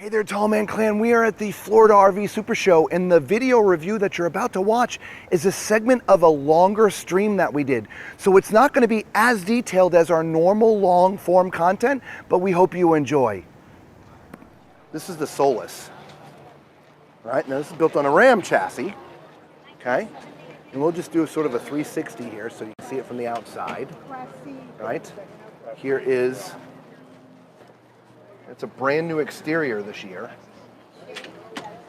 Hey there, Tall Man Clan. We are at the Florida RV Super Show, and the video review that you're about to watch is a segment of a longer stream that we did. So it's not going to be as detailed as our normal long form content, but we hope you enjoy. This is the Solis. All right, now this is built on a Ram chassis, okay? And we'll just do a sort of a 360 here so you can see it from the outside. Right? Here is, it's a brand new exterior this year.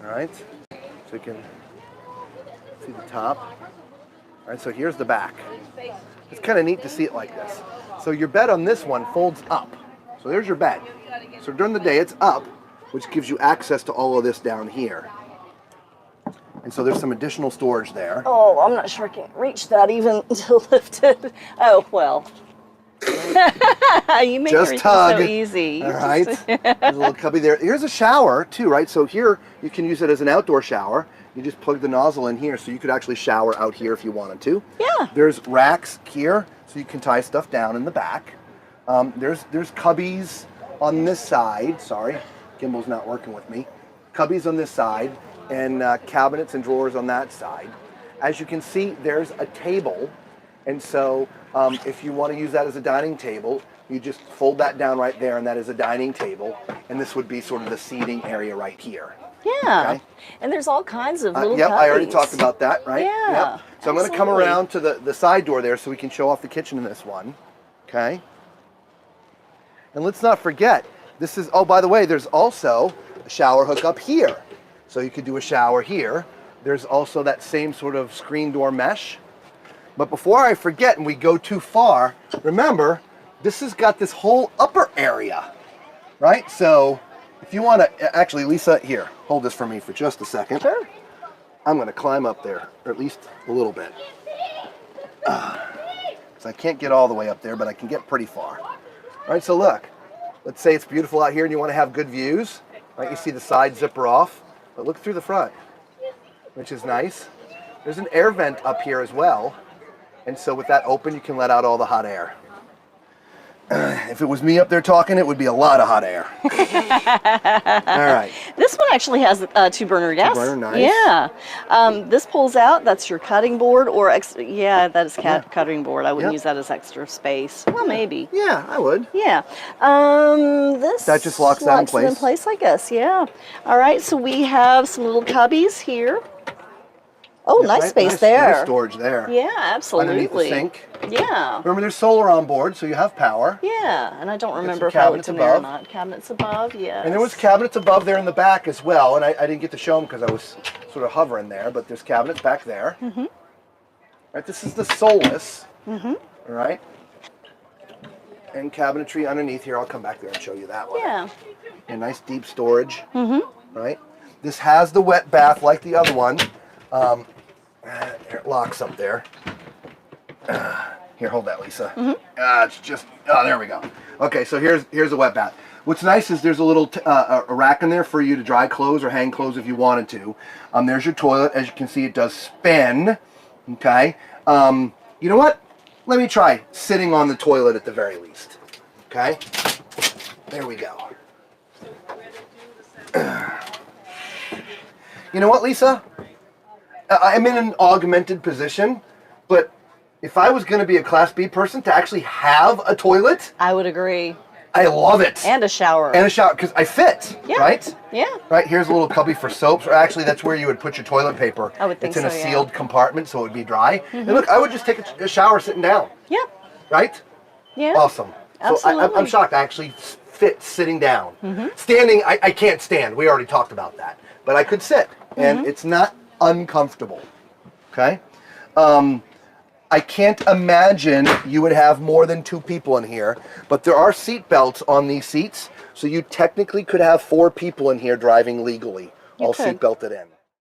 All right, so you can see the top. All right, so here's the back. It's kind of neat to see it like this. So your bed on this one folds up. So there's your bed. So during the day it's up, which gives you access to all of this down here. And so there's some additional storage there. Oh, I'm not sure I can reach that even to lift it. Oh, well. You make Just everything tug. so easy. All right. There's a little cubby there. Here's a shower too, right? So here you can use it as an outdoor shower. You just plug the nozzle in here, so you could actually shower out here if you wanted to. Yeah. There's racks here, so you can tie stuff down in the back. There's cubbies on this side. Sorry, gimbal's not working with me. Cubbies on this side, and cabinets and drawers on that side. As you can see, there's a table, and so if you want to use that as a dining table, you just fold that down right there, and that is a dining table, and this would be sort of the seating area right here. Yeah, okay? And there's all kinds of little Yep, cubbies. I already talked about that, right? Yeah, Yep. So I'm going to come around to the side door there so we can show off the kitchen in this one, okay? And let's not forget, this is, oh, by the way, there's also a shower hook up here. So you could do a shower here. There's also that same sort of screen door mesh. But before I forget and we go too far, remember, this has got this whole upper area, right? So if you want to, actually, Lisa, here, hold this for me for just a second. Sure. I'm going to climb up there, or at least a little bit. Because I can't get all the way up there, but I can get pretty far. All right, so look, let's say it's beautiful out here and you want to have good views, right? You see the side zipper off, but look through the front, which is nice. There's an air vent up here as well. And so with that open, you can let out all the hot air. If it was me up there talking, it would be a lot of hot air. All right. This one actually has two burner gas. Two burner, nice. Yeah. This pulls out. That's your cutting board, or yeah, that is cutting board. I wouldn't use that as extra space. Well, maybe. Yeah, I would. Yeah. This that just locks that in place. In place, I guess. Yeah. All right. So we have some little cubbies here. Oh, nice space there. Nice storage there. Yeah, absolutely. Underneath the sink. Yeah. Remember, there's solar on board, so you have power. Yeah, and I don't remember if I looked in there or not. Cabinets above, yes. And there was cabinets above there in the back as well, and I didn't get to show them because I was sort of hovering there, but there's cabinets back there. Mm-hmm. Right, this is the Solis. Mm-hmm. All right. And cabinetry underneath here. I'll come back there and show you that one. Yeah. And nice deep storage. Mm-hmm. Right. This has the wet bath like the other one. It locks up there. Here, hold that, Lisa. Mm-hmm. It's just, oh, there we go. Okay, so here's a wet bath. What's nice is there's a little a rack in there for you to dry clothes or hang clothes if you wanted to. There's your toilet. As you can see, it does spin. Okay. You know what? Let me try sitting on the toilet at the very least. Okay. There we go. You know what, Lisa? I'm in an augmented position, but if I was going to be a Class B person to actually have a toilet, I would agree. I love it. And a shower. And a shower, because I fit, right? Yeah. Right, here's a little cubby for soaps, or actually that's where you would put your toilet paper. I would think so, It's in a sealed compartment, so it would be dry. Mm-hmm. And look, I would just take a shower sitting down. Yeah. Right? Yeah. Awesome. Absolutely. So I'm shocked I actually fit sitting down. Mm-hmm. Standing, I can't stand. We already talked about that. But I could sit, and it's not uncomfortable. Okay? I can't imagine you would have more than 2 people in here, but there are seat belts on these seats, so you technically could have 4 people in here driving legally, all seat belted in.